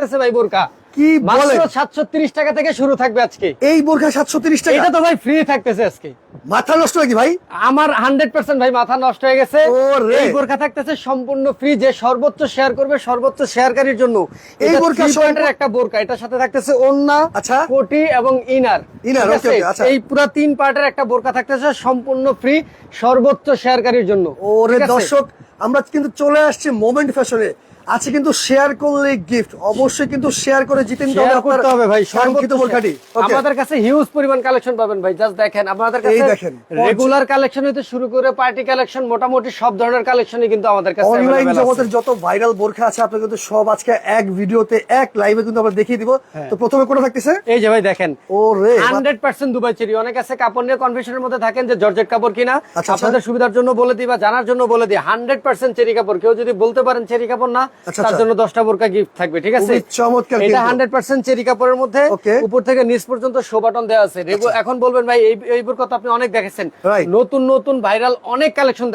থাকতেছে ভাই বোরকা কি বলেন? মাত্র 730 টাকা থেকে শুরু থাকবে আজকে। এই বোরকা 730 টাকা? এটা তো ভাই ফ্রি থাকতেছে আজকে। মাথা নষ্ট নাকি ভাই? আমার 100% ভাই মাথা নষ্ট হয়ে গেছে। ওরে। এই বোরকা থাকতেছে সম্পূর্ণ ফ্রি, যে সর্বোচ্চ শেয়ার করবে সর্বোচ্চ শেয়ারকারীর জন্য। এই এটা বোরকা 3 পয়েন্টের একটা বোরকা, এটার সাথে থাকতেছে ওড়না, আচ্ছা। কোটি এবং ইনার। ইনার, ঠিক ওকে, আছে? ওকে, আচ্ছা। এই পুরো 3 পার্টের একটা বোরকা থাকতেছে সম্পূর্ণ ফ্রি সর্বোচ্চ শেয়ারকারীর জন্য। ওরে ঠিক আছে? দর্শক, আমরা কিন্তু চলে আসছি মোমেন্ট ফ্যাশনে। আছে কিন্তু শেয়ার করলে গিফট, অবশ্যই কিন্তু শেয়ার করে জিতেন শেয়ার করতে হবে ভাই কাঙ্ক্ষিত বোরকাটি। ওকে, আমাদের কাছে হিউজ পরিমাণ কালেকশন পাবেন ভাই। জাস্ট দেখেন, আমাদের এই কাছে দেখেন। রেগুলার কালেকশন হইতে শুরু করে পার্টি কালেকশন, মোটামুটি সব ধরনের কালেকশনই কিন্তু আমাদের কাছে অনলাইন available আছে। জগতের যত ভাইরাল বোরকা আছে আপনি কিন্তু সব আজকে এক ভিডিওতে এক লাইভে কিন্তু আমরা দেখিয়ে দিব। তো প্রথমে কোন থাকতেছে? এই যে ভাই দেখেন, ওরে 100% দুবাই চেরি। অনেক আছে কাপড় নিয়ে কনফিউশনের মধ্যে থাকেন যে জর্জেট কাপড় কিনা, আচ্ছা। আপনাদের সুবিধার জন্য বলে দিই বা জানার জন্য বলে দিই, 100% চেরি কাপড়। কেউ যদি বলতে পারেন চেরি কাপড় না, আচ্ছা, তার জন্য 10টা বোরকা গিফট থাকবে। ঠিক আছে, খুবই চমৎকার এটা কিন্তু। 100% চেরি কাপড়ের মধ্যে ওকে। উপর থেকে নিচ পর্যন্ত শো বাটন দেওয়া আছে। এখন বলবেন ভাই এই বোরকা তো আপনি অনেক দেখেছেন, Right. নতুন নতুন ভাইরাল অনেক কালেকশন,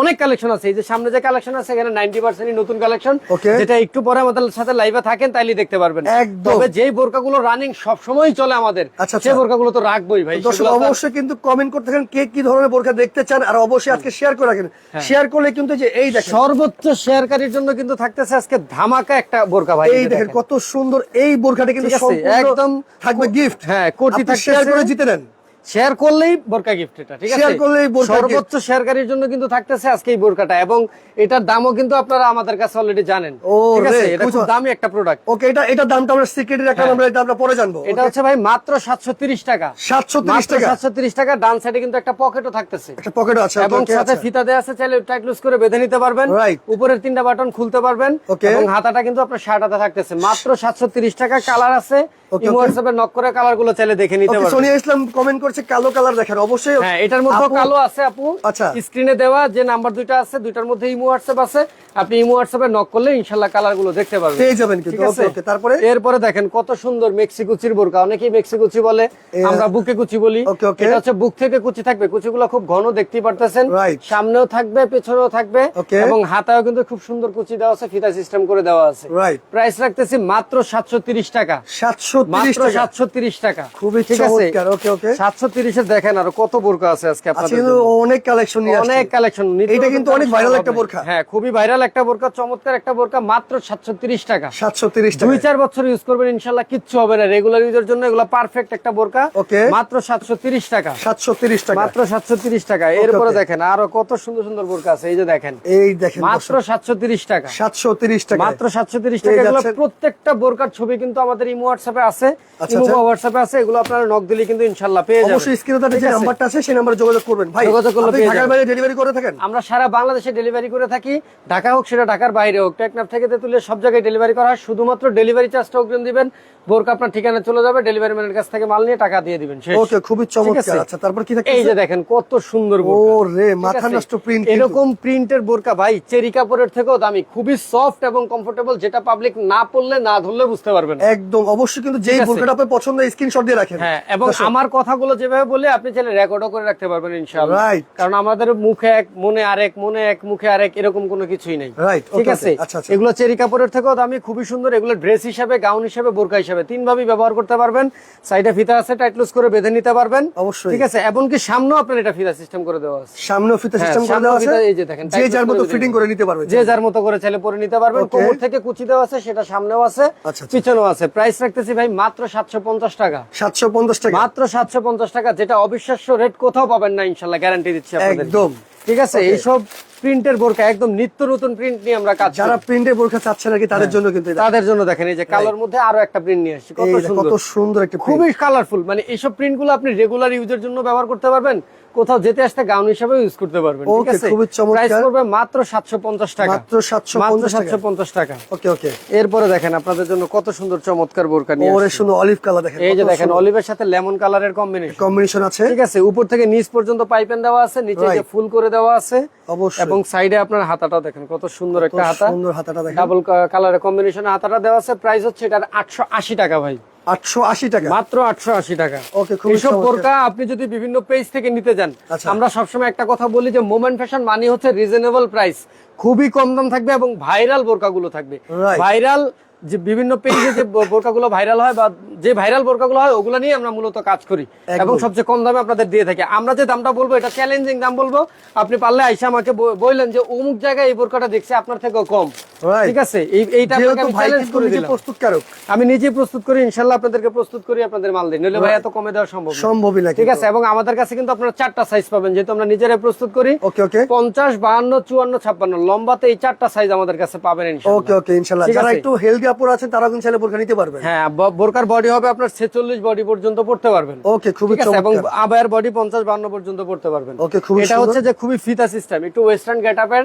অনেক কালেকশন আছে। এই যে সামনে যে কালেকশন আছে এখানে 90% নতুন কালেকশন, ওকে। যেটা একটু পরে আমাদের সাথে লাইভে থাকেন তাইলে দেখতে পারবেন। একদম। তবে যেই বোরকাগুলো রানিং সব সময় চলে আমাদের, আচ্ছা, সেই বোরকাগুলো তো রাখবোই ভাই। দর্শক সেগুলো আপনার- অবশ্যই কিন্তু কমেন্ট করতে থাকেন কে কি ধরনের বোরকা দেখতে চান, আর অবশ্যই আজকে শেয়ার করে রাখেন। শেয়ার করলে কিন্তু যে এই দেখেন সর্বোচ্চ শেয়ারকারীর জন্য কিন্তু থাকতেছে আজকে ধামাকা একটা বোরকা ভাই। এই দেখেন কত সুন্দর এই বোরকাটা কিন্তু ঠিক আছে, সম্পূর্ণ একদম থাকবে গিফট। হ্যাঁ, কোটি থাকতেছে। শেয়ার করে জিতে নেন। শেয়ার করলেই বোরকা গিফট। এটা ঠিক আছে, শেয়ার করলেই বোরকা সর্বোচ্চ শেয়ারকারীর জন্য কিন্তু থাকতেছে আজকে এই বোরকাটা, এবং এটার দামও কিন্তু আপনারা আমাদের কাছে অলরেডি জানেন। ও ঠিক আছে, রে, এটা খুব বুঝছো? দামি একটা প্রোডাক্ট। ওকে, এটা দামটা আমরা সিক্রেটে রাখলাম, আমরা এটা আমরা পরে জানবো। এটা হচ্ছে ভাই মাত্র 730 টাকা। 730 টাকা। 730 টাকা। ডান সাইডে কিন্তু একটা পকেটও থাকতেছে, একটা পকেটও আছে, এবং ওকে, সাথে আচ্ছা। ফিতা দেয়া আছে, চাইলে টাইট লুজ করে বেঁধে নিতে পারবেন। Right. উপরের 3টা বাটন খুলতে পারবেন, Okay. এবং হাতাটা কিন্তু আপনার শার্টাতে থাকতেছে। মাত্র 730 টাকা। কালার আছে, Okay, ইমো okay. হোয়াটসঅ্যাপে নক করে কালার গুলো চাইলে দেখে নিতে ওকে, পারবেন। সোনিয়া ইসলাম কমেন্ট করছে কালো কালার দেখেন, অবশ্যই। হ্যাঁ, এটার মধ্যে আপু- কালো আছে আপু। আচ্ছা। স্ক্রিনে দেওয়া যে নাম্বার দুইটা আছে, দুইটার মধ্যে ইমো হোয়াটসঅ্যাপ আছে। আপনি ইমো হোয়াটসঅ্যাপে নক করলে ইনশাআল্লাহ কালার গুলো দেখতে পারবেন, পেয়ে যাবেন কিন্তু। ঠিক আছে? ওকে, ওকে, তারপরে? এরপরে দেখেন কত সুন্দর মেক্সি কুচির বোরকা। অনেকেই মেক্সি কুচি বলে, আমরা বুকে কুচি বলি। ওকে, ওকে। এটা হচ্ছে বুক থেকে কুচি থাকবে, কুচিগুলো খুব ঘন দেখতেই পারতেছেন। Right. সামনেও থাকবে, পেছনেও থাকবে, ওকে। এবং হাতায়ও কিন্তু খুব সুন্দর কুচি দেওয়া আছে, ফিতা সিস্টেম করে দেওয়া আছে। রাইট। প্রাইস রাখতেছি মাত্র 730 টাকা। 730 মাত্র টাকা। 730 টাকা। খুবই ঠিক আছে, চমৎকার। ওকে, ওকে। 730 এর দেখেন আরো কত বোরকা আছে আজকে আচ্ছা, আপনাদের কিন্তু জন্য। অনেক কালেকশন নিয়ে আসছে। অনেক কালেকশন। এটা কিন্তু অনেক ভাইরাল একটা বোরকা। হ্যাঁ, খুবই ভাইরাল একটা বোরকা, চমৎকার একটা বোরকা, মাত্র 730 টাকা। 730 টাকা। 2-4 বছর ইউজ করবেন ইনশাআল্লাহ, কিচ্ছু হবে না। রেগুলার ইউজের জন্য এগুলো পারফেক্ট একটা বোরকা। ওকে। মাত্র 730 টাকা। 730 টাকা। মাত্র 730 টাকা। এরপরে দেখেন আরো কত সুন্দর সুন্দর বোরকা আছে। এই যে দেখেন, এই দেখেন মাত্র 730 টাকা। 730 টাকা। মাত্র 730 পেয়ে টাকা। এগুলো যাচ্ছেন। প্রত্যেকটা বোরকার ছবি কিন্তু আমাদের ইমো হোয়াটসঅ্যাপে আছে, আচ্ছা, ইমো আচ্ছা। বা হোয়াটসঅ্যাপে আছে। এগুলো আপনারা নক দিলে কিন্তু ইনশাআল্লাহ পেয়ে যাবেন। অবশ্যই স্ক্রিনে যে ঠিক আছে? নাম্বারটা আছে সেই নাম্বারে যোগাযোগ করবেন। ভাই, যোগাযোগ করলে আপনি পেয়ে ঢাকার যাবেন। বাইরে ডেলিভারি করে থাকেন? আমরা সারা বাংলাদেশে ডেলিভারি করে থাকি। ঢাকা হোক সেটা ঢাকার বাইরে হোক, টেকনাফ থেকে তেতুলিয়া সব জায়গায় ডেলিভারি করা হয়। শুধুমাত্র ডেলিভারি চার্জটা অগ্রিম দিবেন, বোরকা আপনার ঠিকানা চলে যাবে, ডেলিভারি ম্যানের কাছ থেকে মাল নিয়ে টাকা দিয়ে দিবেন, শেষ। ওকে, খুবই ঠিক চমৎকার। আছে? আচ্ছা, তারপর কি থাকছে? এই যে দেখেন কত সুন্দর ও বোরকা। রে, ঠিক মাথা আছে? নষ্ট প্রিন্ট। এরকম প্রিন্টের বোরকা ভাই চেরি কাপড়ের থেকেও দামি, খুবই সফট এবং কমফোর্টেবল, যেটা পাবলিক না পড়লে না ধরলে বুঝতে পারবেন না। একদম অবশ্যই কিন্তু যেই ঠিক আছে? বোরকাটা আপনার পছন্দ স্ক্রিনশট দিয়ে রাখেন। হ্যাঁ, এবং আমার কথাগুলো যেভাবে বলে আপনি চাইলে রেকর্ডও করে রাখতে পারবেন ইনশাআল্লাহ। Right. কারণ আমাদের মুখে এক, মনে আরেক, মনে এক, মুখে আরেক, এরকম কোনো কিছুই নাই। Right, ঠিক okay, আছে? okay. আচ্ছা, আচ্ছা। এগুলো চেরি কাপড়ের থেকেও দামি, খুবই সুন্দর। এগুলো ড্রেস হিসাবে, গাউন হিসাবে, বোরকা হিসাবে 3 ভাবেই ব্যবহার করতে পারবেন। সাইডে ফিতা আছে, টাইট লুজ করে বেঁধে নিতে পারবেন। অবশ্যই। ঠিক আছে, এমনকি সামনেও আপনার এটা ফিতা সিস্টেম করে দেওয়া আছে। সামনেও ফিতা হ্যাঁ, সিস্টেম করে সামনেও দেওয়া আছে। ফিতা, এই যে দেখেন, যে টাইট যার লুজ মতো করে ফিটিং বেঁধে করে নিতে পারবে। যে যার মতো করে চাইলে পরে নিতে পারবেন। Okay. কোমর থেকে কুচি দেওয়া আছে, সেটা সামনেও আছে, আচ্ছা, আচ্ছা। পিছনেও আছে। প্রাইস রাখতেছি ভাই মাত্র 750 টাকা। 750 টাকা। মাত্র 750 টাকা, যেটা অবিশ্বাস্য রেট, কোথাও পাবেন না ইনশাআল্লাহ, গ্যারান্টি দিচ্ছি আপনাদের। একদম। ঠিক আছে? এইসব প্রিন্টের বোরকা একদম নিত্য নতুন প্রিন্ট নিয়ে আমরা কাজ যারা করি। প্রিন্টের বোরকা চাচ্ছেন নাকি তাদের জন্য কিন্তু এটা। তাদের জন্য দেখেন, এই যে কালোর মধ্যে আরো একটা প্রিন্ট নিয়ে আসছি, কত এই দেখো, সুন্দর, কত সুন্দর একটা print। খুবই কালারফুল। মানে এইসব প্রিন্ট গুলো আপনি রেগুলার ইউজের জন্য ব্যবহার করতে পারবেন, কোথাও যেতে আসতে গাউন হিসেবে ইউজ করতে পারবেন। ঠিক Okay, আছে? খুবই চমৎকার। প্রাইস করবে মাত্র 750 টাকা। মাত্র 750 টাকা। 750 টাকা। ওকে, ওকে। এরপরে দেখেন আপনাদের জন্য কত সুন্দর চমৎকার বোরকা নিয়ে ওরে আসছি। শুনো, অলিভ কালার দেখেন। এই যে কত দেখেন, সুন্দর। অলিভের সাথে লেমন কালারের কম্বিনেশন। কম্বিনেশন আছে। ঠিক আছে, উপর থেকে নিচ পর্যন্ত পাইপেন দেওয়া আছে, নিচে যে Right. ফুল করে দেওয়া আছে, অবশ্যই। এবং সাইডে আপনার হাতাটা দেখেন কত সুন্দর একটা হাতা, সুন্দর হাতাটা দেখেন। ডাবল কালারের কম্বিনেশনে হাতাটা দেওয়া আছে। প্রাইস হচ্ছে এটার 880 টাকা ভাই, 880 টাকা। মাত্র 880 টাকা। ওকে, খুবই এইসব চমৎকার। বোরকা আপনি যদি বিভিন্ন পেজ থেকে নিতে যান, আচ্ছা। আমরা সবসময় একটা কথা বলি যে মোমেন্ট ফ্যাশন মানে হচ্ছে রিজনেবল প্রাইস, খুবই কম দাম থাকবে এবং ভাইরাল বোরকাগুলো থাকবে। Right. ভাইরাল যে বিভিন্ন পেজে যে বোরকাগুলো ভাইরাল হয় বা যে ভাইরাল বোরকাগুলো হয় ওগুলো নিয়ে আমরা মূলত কাজ করি এবং সবচেয়ে কম দামে আপনাদের দিয়ে থাকি। আমরা যে দামটা বলবো এটা চ্যালেঞ্জিং দাম বলবো, আপনি পারলে আইসা আমাকে বললেন যে অমুক জায়গায় এই বোরকাটা দেখছি আপনার থেকেও কম, ঠিক আছে? এইটা আপনাকে আমি চ্যালেঞ্জ করে দিলাম। প্রস্তুতকারক আমি নিজেই প্রস্তুত করি, ইনশাআল্লাহ আপনাদেরকে প্রস্তুত করি, আপনাদের মাল দিই, নইলে ভাই এত কমে দেওয়া সম্ভবই না, ঠিক আছে? এবং আমাদের কাছে কিন্তু আপনারা 4টা সাইজ পাবেন, যেহেতু আমরা নিজেরাই প্রস্তুত করি। ওকে ওকে 50, 52, 54, 56 লম্বাতে এই 4টা সাইজ আমাদের কাছে পাবেন ইনশাআল্লাহ। ওকে ওকে ইনশাআল্লাহ। যারা একটু হেলদি আপুরা আছেন তারা কিন্তু চাইলে বোরকা নিতে পারবেন। হ্যাঁ, বোরকার বডি হবে আপনার 46 বডি পর্যন্ত পড়তে পারবেন। ওকে, খুবই চমৎকার। এবং আবায়ের বডি 50, 52 পর্যন্ত পড়তে পারবেন। ওকে, খুবই এটা হচ্ছে যে খুবই ফিতা সিস্টেম, একটু ওয়েস্টার্ন গেটআপের,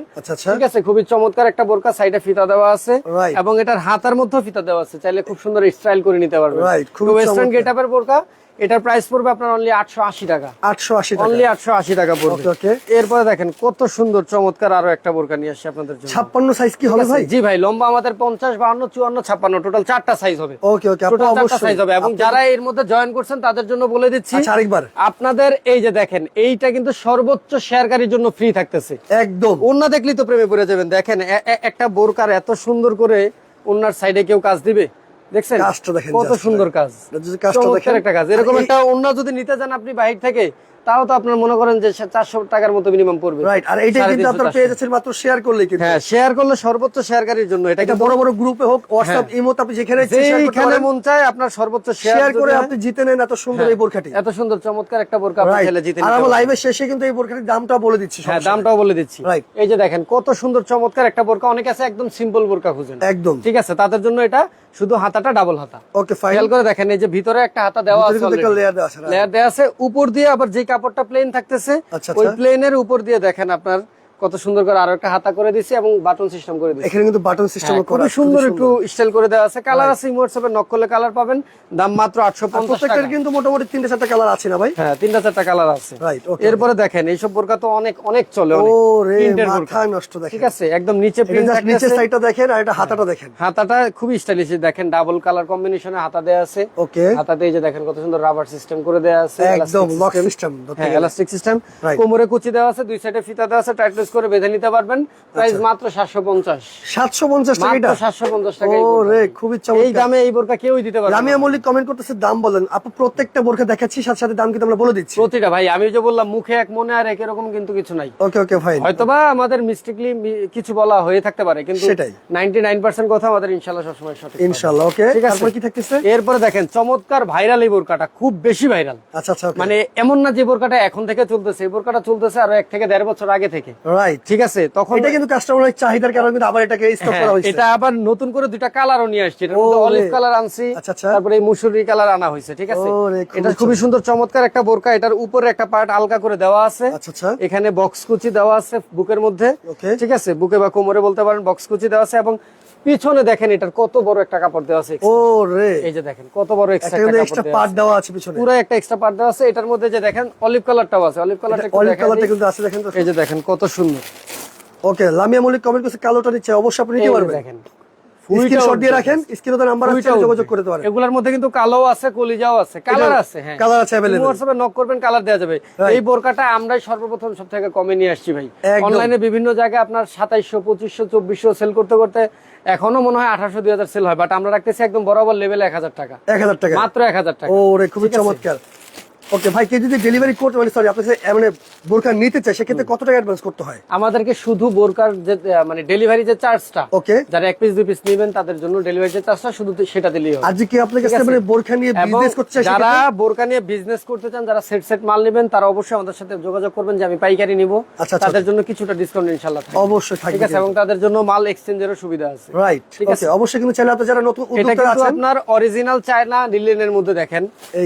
ঠিক আছে? খুবই চমৎকার একটা বোরকা, সাইডে ফিতা দেওয়া আছে এবং এটার হাতার মধ্যেও ফিতা দেওয়া আছে, চাইলে খুব সুন্দর স্টাইল করে নিতে পারবেন। ওয়েস্টার্ন গেটআপের বোরকা, এটার প্রাইস পড়বে আপনার অনলি 880 টাকা। 880 টাকা, অনলি 880 টাকা পড়বে। ওকে। এরপরে দেখেন কত সুন্দর চমৎকার আরো একটা বোরকা নিয়ে আসছে আপনাদের জন্য। 56 সাইজ কি হবে ভাই? জি ভাই, লম্বা আমাদের 50, 52, 54, 56 টোটাল 4টা সাইজ হবে। ওকে ওকে, টোটাল 4টা সাইজ হবে। এবং যারা এর মধ্যে জয়েন করছেন তাদের জন্য বলে দিচ্ছি, আচ্ছা আরেকবার আপনাদের এই যে দেখেন, এইটা কিন্তু সর্বোচ্চ শেয়ারকারীর জন্য ফ্রি থাকতেছে একদম। ওন্না দেখলেই তো প্রেমে পড়ে যাবেন। দেখেন একটা বোরকার এত সুন্দর করে ওন্নার সাইডে কেউ কাজ দিবে, দেখছেন কত সুন্দর কাজ, চমৎকার একটা কাজ। এরকম একটা ওন্না যদি নিতে চান আপনি বাইরে থেকে, তাও তো আপনার মনে করেন যে 400 টাকার মতো মিনিমাম পড়বে। রাইট, আর এইটা কিন্তু আপনারা পেয়ে যাচ্ছেন মাত্র শেয়ার করলেই কিন্তু। হ্যাঁ, শেয়ার করলে সর্বোচ্চ শেয়ারকারীর জন্য। এটা বড় বড় গ্রুপে হোক, হোয়াটসঅ্যাপ, ইমোতে আপনি যেখানে মন চায় আপনার সর্বোচ্চ শেয়ার করে আপনি জিতে নেন এত সুন্দর এই বোরকাটি। এত সুন্দর চমৎকার একটা বোরকা আপনি চাইলে জিতে নিতে আর পারবেন। আমরা লাইভের শেষে কিন্তু এই বোরকাটির দামটা বলে দিচ্ছি। হ্যাঁ, দামটাও বলে দিচ্ছি। এই যে দেখেন কত সুন্দর চমৎকার একটা বোরকা। অনেকে আছে একদম সিম্পল বোরকা খুঁজেন, একদম, ঠিক আছে? তাদের জন্য এটা শুধু হাতাটা ডাবল হাতা। Okay fine. খেয়াল করে দেখেন, এই যে ভিতরে একটা হাতা দেওয়া আছে, লেয়ার দেওয়া আছে, উপর দিয়ে আবার যে কাপড়টা প্লেন থাকতেছে ওই প্লেনের উপর দিয়ে দেখেন আপনার কত সুন্দর করে আরো একটা হাতা করে দিয়েছি এবং বাটন সিস্টেম করে দিয়েছি। এখানে কিন্তু বাটন সিস্টেম খুব সুন্দর একটু স্টাইল করে দেওয়া আছে। কালার আছে, হোয়াটসঅ্যাপে নক করলে কালার পাবেন। দাম মাত্র 850 টাকা। কিন্তু মোটামুটি 3-4টা কালার আছে না ভাই? হ্যাঁ, 3-4টা কালার আছে। এরপরে দেখেন এইসব বোরকা তো অনেক অনেক চলে, প্রিন্টের বোরকা নষ্ট দেখেন, ঠিক আছে? একদম নিচে প্রিন্ট আছে, নিচের সাইডটা দেখেন আর এটা হাতাটা দেখেন। হাতাটা খুবই স্টাইলিশ, দেখেন ডাবল কালার কম্বিনেশনে হাতা দেয়া আছে। ওকে, হাতাতে এই যে দেখেন কত সুন্দর রাবার সিস্টেম করে দেয়া আছে, একদম লক সিস্টেম। হ্যাঁ, ইলাস্টিক সিস্টেম। কোমরে কুচি দেওয়া আছে, দুই সাইডে ফিতা দেওয়া আছে, টাইটনেস করে বেঁধে নিতে পারবেন। প্রাইস মাত্র 750 টাকা। এটা 750 টাকা। ওরে খুবই চমৎকার। এই দামে এই বোরকা কেউই দিতে পারবে না। রামিয়া মল্লিক কমেন্ট করতেছে দাম বলেন আপু। প্রত্যেকটা বোরকা দেখাচ্ছি, সাথে সাথে দাম কিন্তু আমরা বলে দিচ্ছি প্রতিটা। ভাই আমি যে বললাম মুখে এক মনে আর এক, এরকম কিন্তু কিছু নাই। ওকে ওকে ভাই, হয়তোবা আমাদের মিস্টেকলি কিছু বলা হয়ে থাকতে পারে, কিন্তু সেটাই 99% কথা আমাদের ইনশাআল্লাহ সবসময় সঠিক। ইনশাআল্লাহ। ওকে, তারপর কি থাকতেছে? এরপরে দেখেন চমৎকার ভাইরাল এই বোরকাটা, খুব বেশি ভাইরাল। আচ্ছা আচ্ছা, মানে এমন না যে বোরকাটা এখন থেকে চলতেছে, এই বোরকাটা চলতেছে আরো 1 থেকে 1.5 বছর আগে থেকে। রাইট, ঠিক আছে? তখন এটা কিন্তু কাস্টমারের চাহিদার কারণে কিন্তু আবার এটাকে স্টক করা হয়েছে। এটা আবার নতুন করে দুইটা কালারও নিয়ে আসছে। এটার মধ্যে অলিভ কালার আনছি, তারপরে এই মুসুরি কালার আনা হয়েছে, ঠিক আছে? এটা খুবই সুন্দর চমৎকার একটা বোরকা। এটার উপরে একটা পার্ট আলগা করে দেওয়া আছে, এখানে বক্স কুচি দেওয়া আছে বুকের মধ্যে, ঠিক আছে? বুকে বা কোমরে বলতে পারেন, বক্স কুচি দেওয়া আছে। এবং পিছনে দেখেন এটার কত বড় একটা কাপড় দেওয়া আছে। এই যে দেখেন কত বড় এক্সট্রা পার্ট দেওয়া আছে পিছনে, পুরো একটা এক্সট্রা পার্ট দেওয়া আছে। এটার মধ্যে যে দেখেন অলিভ কালারটাও আছে, অলিভ কালারটা কিন্তু আছে, দেখেন তো। এই যে দেখেন কত সুন্দর। ওকে, লামিয়া মল্লিক কমেন্ট করছে কালোটা নিচ্ছে, অবশ্যই আপনি নিতে পারবেন। দেখেন স্ক্রিনশট দিয়ে রাখেন, স্ক্রিনে তো নাম্বার আছে, যোগাযোগ করতে পারেন। এগুলোর মধ্যে কিন্তু কালো আছে, কলিজাও আছে, কালার আছে। হ্যাঁ, কালার আছে अवेलेबल। হোয়াটসঅ্যাপে নক করবেন, কালার দেওয়া যাবে। এই বোরকাটা আমরাই সর্বপ্রথম সবথেকে কমে নিয়ে আসছি ভাই। অনলাইনে বিভিন্ন জায়গায় আপনার 2700, 2500, 2400 সেল করতে করতে এখনো মনে হয় 1800, 2000 সেল হয়, বাট আমরা রাখতেছি একদম বরাবর লেভেলে 1000 টাকা। 1000 টাকা, মাত্র 1000 টাকা। ওরে খুবই চমৎকার। ওকে ভাই, কে যদি ডেলিভারি করতে মানে সরি আপনার মানে বোরকা নিতে চায়, সেক্ষেত্রে কত টাকা অ্যাডভান্স করতে হয়? আমাদেরকে শুধু বোরকার যে মানে ডেলিভারি যে চার্জটা, ওকে, যারা 1 পিস 2 পিস নেবেন তাদের জন্য ডেলিভারি যে চার্জটা শুধু সেটা দিলেই হবে। আজ কি আপনার কাছে মানে বোরকা নিয়ে বিজনেস করতে চায়, যারা বোরকা নিয়ে বিজনেস করতে চান, যারা সেট মাল নেবেন, তারা অবশ্যই আমাদের সাথে যোগাযোগ করবেন যে আমি পাইকারি নিব। তাদের জন্য কিছুটা ডিসকাউন্ট ইনশাআল্লাহ থাকবে, অবশ্যই থাকবে, ঠিক আছে? এবং তাদের জন্য মাল এক্সচেঞ্জেরও সুবিধা আছে। রাইট, ঠিক আছে। অবশ্যই কিন্তু চাইলে আপনারা যারা নতুন উদ্যোক্তা আছেন, আপনার অরিজিনাল চায়না লিলেনের মধ্যে দেখেন,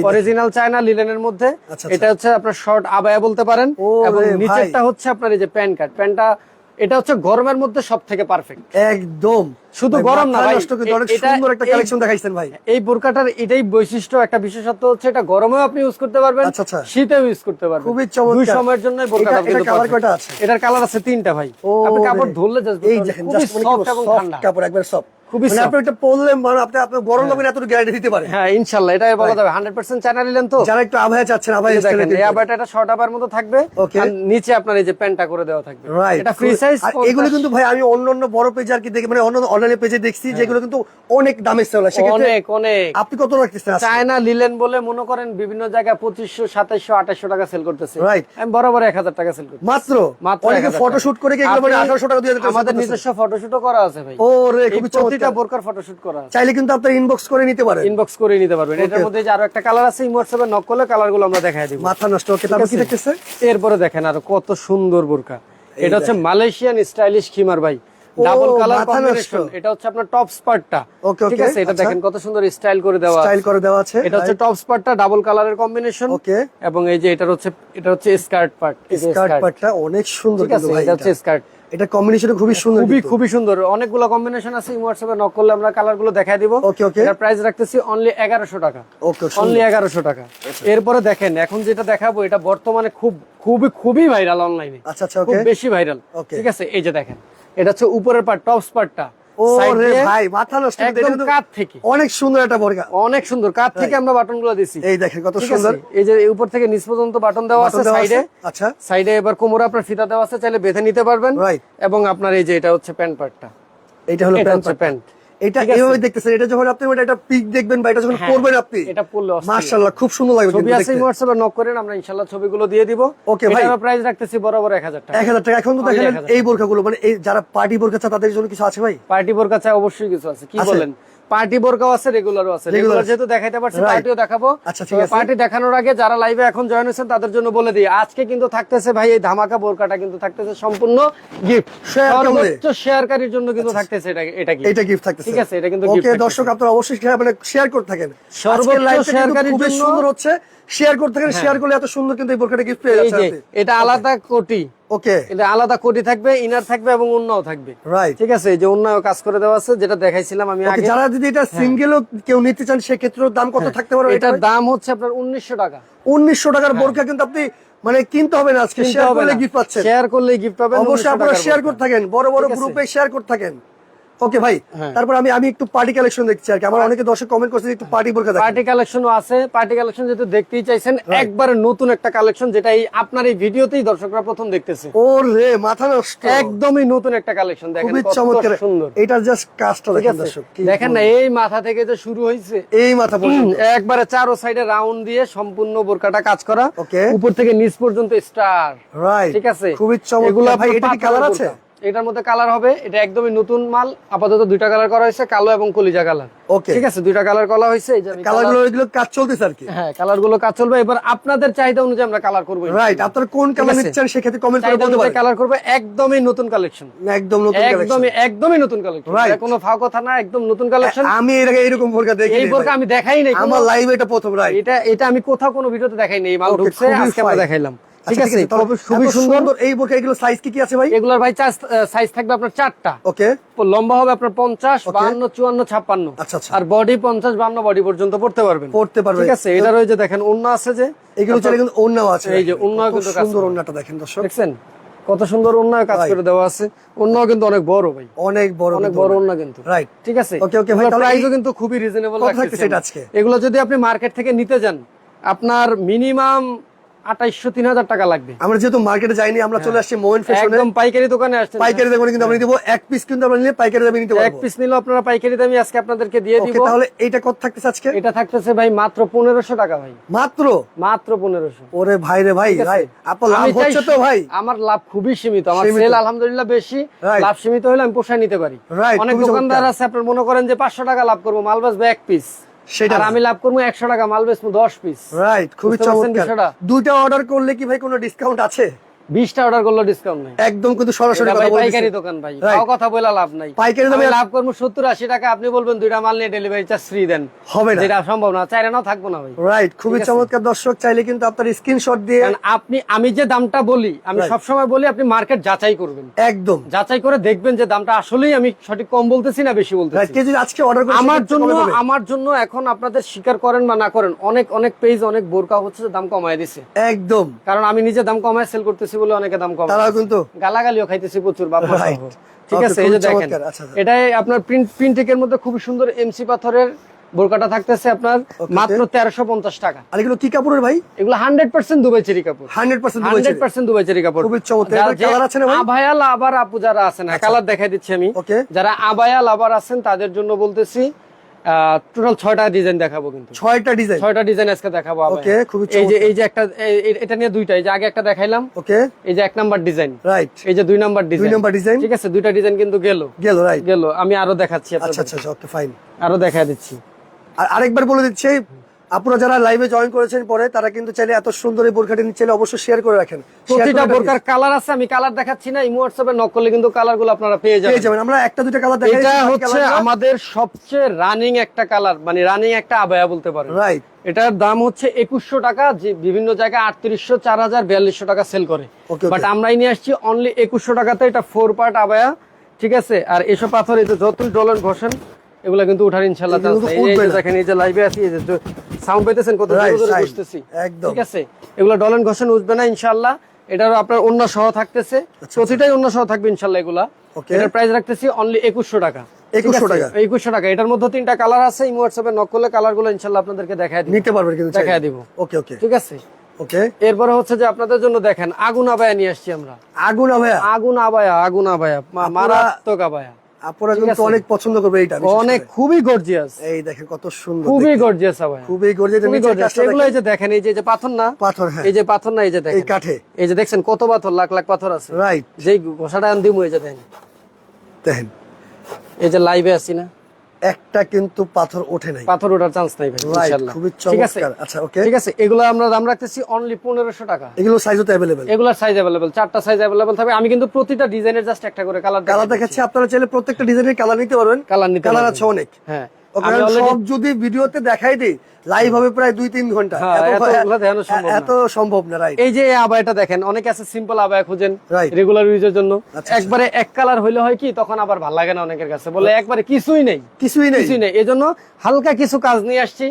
অরিজিনাল চায়না লিলেনের মধ্যে এটা হচ্ছে আপনার শর্ট আবায়া বলতে পারেন। এবং নিচেরটা হচ্ছে আপনার এই যে প্যান্ট কাট, প্যান্টটা এটা হচ্ছে গরমের মধ্যে সবথেকে পারফেক্ট। একদম শুধু গরম না ভাই, অনেক সুন্দর একটা কালেকশন দেখাইছেন ভাই। এই বোরকাটার এটাই বৈশিষ্ট্য, একটা বিশেষত্ব হচ্ছে এটা গরমেও আপনি ইউজ করতে পারবেন, শীতেও ইউজ করতে পারবেন। খুবই চমৎকার। দুই সময়ের জন্য বোরকাটা কিন্তু কালার কয়টা আছে? এটার কালার আছে 3টা ভাই। আপনি কাপড় ধরলে জাস্ট এই দেখেন, জাস্ট সফট এবং ঠান্ডা কাপড়, একবার সফট। খুবই মানে আপনি এটা পরলে মানে আপনি আপনার গরম লাগবে না, এতটুকু গ্যারান্টি দিতে পারে। হ্যাঁ ইনশাআল্লাহ এটাই বলা যাবে 100% চায়না লিলেন। তো যারা একটু আভায়া চাচ্ছেন, আভায়া দেখেন এই আবারটা এটা শর্ট আবার মতো থাকবে, Okay. আর নিচে আপনার এই যে প্যান্টটা করে দেওয়া থাকবে, রাইট, এটা ফ্রি সাইজ। আর এগুলো কিন্তু ভাই আমি অন্য বড় পেজ আর কি দেখি, মানে অন্য অনলাইন পেজে দেখছি যেগুলো কিন্তু অনেক দামে সেল হয়, সেক্ষেত্রে অনেক অনেক আপনি কত রাখতেছেন আজকে? চায়না লিলেন বলে মনে করেন বিভিন্ন জায়গায় 2500 2700 2800 টাকা সেল করতেছে, Right. আমি বরাবর 1000 টাকা সেল করতেছি মাত্র মাত্র অনেকে 1000 টাকা। ফটোশুট করে কি এগুলো মানে আপনি- 1800 টাকা 2000 টাকা আমাদের sell করতেছে। নিজস্ব ফটোশুটও করা আছে ভাই, ওরে এই খুবই প্রতিটা চমৎকার। বোরকার ফটোশুট করা আছে, চাইলে কিন্তু আপনি ইনবক্স করে নিতে পারেন, ইনবক্স করে নিতে পারবেন। এটার মধ্যে যে আরো একটা কালার আছে, এই হোয়াটসঅ্যাপে নক করলে কালার গুলো আমরা দেখাই দিব। মাথা নষ্ট। ওকে, তারপর কি দেখতেছে? এরপরে দেখেন আরো কত সুন্দর বোরকা, এটা হচ্ছে মালয়েশিয়ান স্টাইলিশ খিমার ভাই, ডাবল কালার মাথা নষ্ট। কম্বিনেশন। এটা হচ্ছে আপনার টপ স্পার্টটা, Okay, ঠিক okay, আছে? এটা আচ্ছা। দেখেন কত সুন্দর স্টাইল করে দেওয়া স্টাইল করে দেওয়া আছে। এটা হচ্ছে টপ স্পার্টটা ডাবল কালারের কম্বিনেশন, ওকে, এবং এই যে এটা হচ্ছে স্কার্ট পার্ট, স্কার্ট পার্টটা অনেক সুন্দর ঠিক আছে? কিন্তু ভাই, এটা হচ্ছে স্কার্ট, এটা কম্বিনেশন খুবই সুন্দর, খুবই সুন্দর। অনেকগুলো কম্বিনেশন আছে, হোয়াটসঅ্যাপে নক করলে আমরা কালার গুলো দেখাই দিব। ওকে, ওকে। এটার প্রাইস রাখতেছি অনলি 1100 টাকা, ওকে, অনলি 1100 টাকা। এরপরে দেখেন এখন যেটা দেখাবো এটা বর্তমানে খুবই ভাইরাল অনলাইনে, আচ্ছা আচ্ছা, খুব ওকে বেশি ভাইরাল, Okay. ঠিক আছে? এই যে দেখেন এটা হচ্ছে উপরের পার্ট, টপ পার্টটা, ওরে ভাই মাথা নষ্ট, এটা একদম কিন্তু কাট থেকে অনেক সুন্দর একটা বোরকা, অনেক সুন্দর কাট থেকে আমরা বাটন গুলো দিছি, এই দেখেন কত ঠিক সুন্দর। আছে? এই যে উপর থেকে নিচ পর্যন্ত বাটন দেওয়া আছে, বাটন দেওয়া সাইডে আছে, আচ্ছা সাইডে এবার কোমরে আপনার ফিতা দেওয়া আছে, চাইলে বেঁধে নিতে পারবেন। Right. এবং আপনার এই যে এটা হচ্ছে প্যান্ট পার্টটা, এটা হলো এটা প্যান্ট হচ্ছে প্যান্ট, এটা ঠিক আছে? এইভাবে দেখতেছেন, এটা যখন আপনি এটা পিক দেখবেন বা এটা যখন হ্যাঁ, পরবেন আপনি, এটা পরলে অস্থির। মাশাআল্লাহ খুব সুন্দর লাগবে ছবি কিন্তু আছে দেখতে। হোয়াটসঅ্যাপে নক করেন, আমরা ইনশাআল্লাহ ছবিগুলো দিয়ে দিব। Okay, ভাই। এটার প্রাইস রাখতেছি বরাবর 1000 টাকা। 1000 টাকা। এখন তো Only দেখেন 1000 এই বোরকাগুলো মানে এই যারা পার্টি বোরকা চায় তাদের জন্য কিছু আছে ভাই? পার্টি বোরকা চাই অবশ্যই কিছু আছে, কি আছে? বলেন? পার্টি বোরকাও আছে, রেগুলারও আছে। Regular রেগুলার আছে। যেহেতু দেখাইতে পারছি, Right. পার্টিও দেখাবো। আচ্ছা, ঠিক আছে। পার্টি দেখানোর আগে যারা লাইভে এখন জয়েন হয়েছেন তাদের জন্য বলে দিই, আজকে কিন্তু থাকতেছে ভাই এই ধামাকা বোরকাটা কিন্তু থাকতেছে সম্পূর্ণ গিফট, Share করলে। সর্বোচ্চ শেয়ারকারীর জন্য কিন্তু থাকতেছে এটা কি, এটা গিফট থাকতেছে, ঠিক আছে? এটা কিন্তু ওকে gift দর্শক আপনারা অবশ্যই মানে শেয়ার করতে থাকেন, সর্বোচ্চ আজকের লাইভটা কিন্তু শেয়ারকারীর খুবই জন্য- সুন্দর হচ্ছে, শেয়ার করতে থাকেন, শেয়ার করলে এত সুন্দর কিন্তু এই বোরকাটা গিফট পেয়ে এই যাচ্ছেন যে আপনি। এটা আলাদা কোটি, ওকে, এটা আলাদা কোটি থাকবে, ইনার থাকবে এবং অন্যও থাকবে, রাইট। ঠিক আছে? এই যে অন্যও কাজ করে দেওয়া আছে, যেটা দেখাইছিলাম আমি ওকে, আগে। যারা যদি এটা সিঙ্গেলও কেউ নিতে চান সেক্ষেত্রেও দাম কত থাকতে পারে? এটার দাম হচ্ছে আপনার 1900 টাকা। 1900 টাকার বোরকা কিন্তু আপনি মানে কিনতে হবে না, আজকে শেয়ার করলে গিফট পাচ্ছেন। শেয়ার করলে গিফট পাবেন। অবশ্যই আপনারা শেয়ার করতে থাকেন, বড় বড় ঠিক আছে? গ্রুপে শেয়ার করতে থাকেন। ওকে ভাই, হ্যাঁ। তারপর আমি একটু পার্টি কালেকশন দেখছি আর কি, আমার অনেকে দর্শক কমেন্ট করছে যে একটু পার্টি বোরকা দেখেন। পার্টি কালেকশনও আছে, পার্টি কালেকশন যেহেতু দেখতেই চাইছেন, একবারে নতুন একটা কালেকশন, যেটা এই আপনার এই ভিডিওতেই দর্শকরা প্রথম দেখতেছে। ওরে মাথা নষ্ট, একদমই নতুন একটা কালেকশন, দেখেন খুবই কত চমৎকার সুন্দর। এটা জাস্ট কাজটা ঠিক দেখেন আছে? দর্শক, কি দেখেন না এই মাথা থেকে যে শুরু হয়েছে, এই মাথা পর্যন্ত। একবারে চারো সাইডে রাউন্ড দিয়ে সম্পূর্ণ বোরকাটা কাজ করা, ওকে, উপর থেকে নিচ পর্যন্ত স্টার, রাইট, ঠিক আছে? খুবই চমৎকার। এগুলো ভাই আপনার এটা কি পাথরের কালার আছে? বোরকা। এটার মধ্যে কালার হবে, এটা একদমই নতুন মাল, আপাতত দুইটা কালার করা হয়েছে, কালো এবং কলিজা কালার, ওকে, ঠিক আছে? দুইটা কালার করা হয়েছে, এই যে আমি কালার গুলো এগুলো কাজ চলতেছে আর কি। হ্যাঁ কালার গুলো কাজ চলবে, এবার আপনাদের চাহিদা অনুযায়ী আমরা কালার করবো, রাইট, আপনারা কোন কালার আছে? নিচ্ছেন সেক্ষেত্রে কমেন্ট করে চাহিদা বলতে অনুযায়ী পারেন। কালার করবে, একদমই নতুন কালেকশন, একদম নতুন কালেকশন, একদমই নতুন কালেকশন, Right. কোনো ফাও কথা না, একদম নতুন কালেকশন। আমি এর আগে এরকম বোরকা দেখি এই বোরকা আমি দেখাই নাই, আমার লাইভে এটা প্রথম, রাইট। এটা আমি কোথাও কোনো ভিডিওতে দেখাই নাই, এই মাল Okay, ঢুকছে খুবই আজকে আমরা fine. দেখাইলাম, ঠিক আচ্ছা, আছে? তাহলে খুবই এত সুন্দর। এই বোরকা, এগুলো সাইজ কি আছে ভাই? এগুলার ভাই সাইজ থাকবে আপনার 4টা, ওকে, লম্বা হবে আপনার 50, 52, 54, 56, আচ্ছা, আচ্ছা। আর বডি 50, 52 বডি পর্যন্ত পড়তে পারবেন, পড়তে পারবে, ঠিক আছে? এটার ওই যে দেখেন ওন্না আছে, যে এগুলো চাইলে কিন্তু ওন্নাও আছে, এই যে ওন্নাও কত কিন্তু কাজ সুন্দর করা। ওন্নাটা দেখেন দর্শক, দেখছেন কত সুন্দর ওন্নায় কাজ Right. করে দেওয়া আছে, ওন্নাও কিন্তু অনেক বড় ভাই, অনেক বড় অনেক বড় ওন্না কিন্তু, রাইট। ঠিক আছে? ওকে, ওকে ভাই, তাহলে প্রাইসও কিন্তু খুবই রিজনেবল কত রাখতেছি থাকতেছে এটা আজকে? এগুলো যদি আপনি মার্কেট থেকে নিতে যান আপনার মিনিমাম 2800-3000 টাকা লাগবে। আমরা যেহেতু মার্কেটে যাইনি, আমরা চলে আসছি মোমেন্ট ফ্যাশনে, একদম পাইকারি দোকানে আসছেন, পাইকারি দামে কিন্তু আমরা নিব, এক পিস কিন্তু আমরা নিলে পাইকারি দামে নিতে এক পারবো। পিস নিলে আপনারা পাইকারি দামে আজকে আপনাদেরকে দিয়ে দিব। ওকে, তাহলে এইটা কত থাকতেছে আজকে? এটা থাকতেছে ভাই মাত্র 1500 টাকা ভাই, মাত্র 1500। ওরে ভাই রে ভাই, ঠিক আছে? ভাই আপনার লাভ আমি চাই হচ্ছে তো ভাই? আমার লাভ খুবই সীমিত, আমার সীমিত। সেল আলহামদুলিল্লাহ বেশি, Right. লাভ সীমিত হলে আমি পোষায় নিতে পারি। Right, অনেক খুবই দোকানদার চমৎকার। আছে আপনার মনে করেন যে 500 টাকা লাভ করবো, মাল বেচবে এক পিস, সেটা আর না। আমি লাভ করবো 100 টাকা, মাল বেচবো 10 পিস। রাইট, খুবই বুঝতে পারছেন চমৎকার। বিষয়টা? দুইটা অর্ডার করলে কি ভাই কোনো ডিসকাউন্ট আছে? 20টা অর্ডার করলে ডিসকাউন্ট নাই। একদম কিন্তু সরাসরি এটা কথা ভাই বলতেছি। পাইকারি দোকান ভাই, Right. তাও কথা বলে লাভ নাই। পাইকারি দামে আমি লাভ করবো 70-80 টাকা, আপনি বলবেন দুইটা মাল নিয়ে ডেলিভারি চার্জ ফ্রি দেন, হবে না, যেটা সম্ভব না, চাইলে নাও থাকবো না ভাই। রাইট, খুবই ঠিক আছে? চমৎকার। দর্শক চাইলে কিন্তু আপনার স্ক্রিনশট দিয়ে কারণ আমি যে দামটা বলি, আমি Right. সবসময় বলি আপনি মার্কেট যাচাই করবেন, একদম যাচাই করে দেখবেন যে দামটা আসলেই আমি সঠিক কম বলতেছি না বেশি রাইট। বলতেছি। কে যদি আজকে অর্ডার করে আমার জন্য এখন আপনাদের স্বীকার করেন বা না করেন, অনেক পেজ অনেক বোরকা হচ্ছে যে দাম কমায় দিছে, একদম কারণ আমি নিজে দাম কমায় সেল করতেছি বলে অনেকে দাম কম, তারাও কিন্তু গালাগালিও খাইতেছি প্রচুর বাবা সহ। Right. ঠিক আছে, এই যে দেখেন এটাই আপনার প্রিন্টেকের মধ্যে খুবই সুন্দর এমসি পাথরের বোরকাটা থাকতেছে আপনার মাত্র 1350 টাকা। আর এগুলো কি কাপড়ের ভাই? এগুলো 100% দুবাই চেরি কাপড়, 100% দুবাই চেরি কাপড়। খুবই চমৎকার। কালার আছে না ভাই? আবায়া লাভার আপু যারা আছেন, কালার দেখাই দিচ্ছি আমি। যারা আবায়া লাভার আছেন তাদের জন্য বলতেছি টোটাল 6টা ডিজাইন দেখাবো, কিন্তু 6টা ডিজাইন আজকে দেখাবো। ওকে, খুবই চমৎকার। এই যে একটা, এটা নিয়ে দুইটা, এই যে আগে একটা দেখাইলাম, ওকে, এই যে 1 নাম্বার ডিজাইন, রাইট, এই যে 2 নাম্বার ডিজাইন, ঠিক আছে, দুইটা ডিজাইন কিন্তু গেল, রাইট, গেল। আমি আরো দেখাচ্ছি আপনাদের। আচ্ছা, ওকে, ফাইন, আরো দেখাই দিচ্ছি। আর আরেকবার বলে দিচ্ছি, আপনারা যারা লাইভে জয়েন করেছেন পরে, তারা কিন্তু চাইলে এত সুন্দর এই বোরকাটি চাইলে অবশ্যই শেয়ার করে রাখেন। প্রতিটা বোরকার কালার আছে, আমি কালার দেখাচ্ছি না, ইমো হোয়াটসঅ্যাপে নক করলে কিন্তু কালারগুলো আপনারা পেয়ে যাবেন। আমরা একটা দুটো কালার দেখাই। এটা হচ্ছে আমাদের সবচেয়ে রানিং একটা কালার, মানে রানিং একটা আবায়া বলতে পারেন, রাইট। এটার দাম হচ্ছে 2100 টাকা, যে বিভিন্ন জায়গায় 3800, 4000, 4200 টাকা সেল করে, বাট আমরাই নিয়ে আসছি অনলি 2100 টাকাতে। এটা 4 পার্ট আবায়া, ঠিক আছে। আর এসব পাথর এই যে যতই ডলার ঘষেন এগুলা কিন্তু উঠার ইনশাআল্লাহ চান্স আছে। এই যে দেখেন, এই যে লাইভে আছি, এই যে সাউন্ড পাইতেছেন কত জোরে জোরে ঘষতেছি, একদম, ঠিক আছে। এগুলা ডলার ঘষেন উঠবে না ইনশাআল্লাহ। এটারও আপনার ওন্না সহ থাকতেছে, প্রতিটাই ওন্না সহ থাকবে ইনশাআল্লাহ এগুলা। এটার প্রাইস রাখতেছি অনলি 2100 টাকা, 2100 টাকা। এটার মধ্যে 3টা কালার আছে, ইমো হোয়াটসঅ্যাপে নক করলে কালারগুলো ইনশাআল্লাহ আপনাদেরকে দেখায় দিব, নিতে পারবেন, কিন্তু দেখায় দিব। ওকে, ঠিক আছে, ওকে। এরপরে হচ্ছে যে আপনাদের জন্য দেখেন আগুন আবায়া নিয়ে আসছি আমরা। আগুন আবায়া মারাত্মক আবায়া, আপনারা কিন্তু অনেক পছন্দ করবে এটা, অনেক, খুবই গর্জিয়াস। এই দেখেন কত সুন্দর, খুবই গর্জিয়াস আবায়া, খুবই গর্জিয়াস। এগুলো এই যে দেখেন, এই যে পাথর না, এই যে পাথর না, এই যে দেখেন এই কাঠে, এই যে দেখছেন কত পাথর, লাখ লাখ পাথর আছে, রাইট। যেই ঘষাটা দিমু, এই যে দেখেন, এই যে লাইভে আছি না, একটা কিন্তু পাথর ওঠে নাই, পাথর ওঠার চান্স নাই ভাই, ইনশাআল্লাহ, খুবই চমৎকার। আচ্ছা, ওকে, ঠিক আছে। এগুলো আমরা দাম রাখতেছি অনলি 1500 টাকা। এগুলো সাইজও তো अवेलेबल, এগুলোর সাইজ अवेलेबल, 4টা সাইজ अवेलेबल থাকবে। আমি কিন্তু প্রতিটা ডিজাইনের জাস্ট একটা করে কালার দেখাচ্ছি, আপনারা চাইলে প্রত্যেকটা ডিজাইনের কালার নিতে পারবেন, কালার আছে অনেক। হ্যাঁ, সব যদি ভিডিওতে দেখাই দিই, লাইভ হবে প্রায় 2-3 ঘন্টা, এত সম্ভব না, রাইট। এই যে আবায়াটা দেখেন, অনেকে আছে সিম্পল আবায়া খুঁজেন রেগুলার ইউজের জন্য, একবারে এক কালার হইলে হয় কি, তখন আবার ভালো লাগে না অনেকের কাছে, বলে একবারে কিছুই নেই। এজন্য হালকা কিছু কাজ নিয়ে আসছি,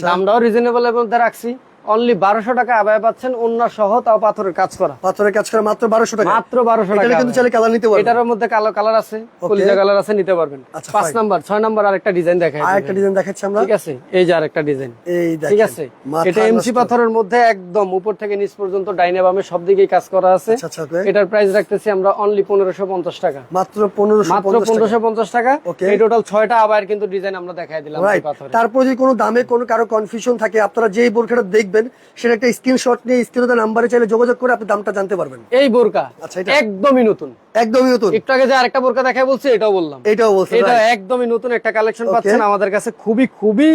দামটাও রিজনেবল এর মধ্যে রাখছি। অনলি 1200 টাকা আবায়া পাচ্ছেন, ওন্না সহ, তাও পাথরের কাজ করা মাত্র 1200 টাকা, মাত্র 1200 টাকা। কিন্তু চাইলে কালার নিতে পারবেন, এটার মধ্যে কালো কালার আছে, কলিজা কালার আছে, নিতে পারবেন। 5 নাম্বার 6 নাম্বার আরেকটা ডিজাইন দেখাই, আরেকটা ডিজাইন দেখাচ্ছি আমরা, ঠিক আছে। এই যে আরেকটা ডিজাইন, এই দেখেন, ঠিক আছে। এটা এমসি পাথরের মধ্যে একদম উপর থেকে নিচ পর্যন্ত ডাইনে বামে সব দিকেই কাজ করা আছে। এটার প্রাইস রাখতেছি আমরা অনলি 1550 টাকা, মাত্র 1550 টাকা। এই টোটাল 6টা আবার কিন্তু ডিজাইন আমরা দেখাই দিলাম পাথরে। তারপর যদি কোনো দামে কোনো কারো কনফিউশন থাকে, আপনারা যেই বোরকাটা দেখবেন সেটা একটা স্ক্রিনশট নিয়ে স্ক্রিনে নাম্বারে চাইলে যোগাযোগ করে আপনি দামটা জানতে পারবেন। এই বোরকা একদমই নতুন, একটু আগে যে আরেকটা বোরকা দেখাই বলছি, এটাও বললাম, এটা একদমই নতুন একটা কালেকশন পাচ্ছেন আমাদের কাছে, খুবই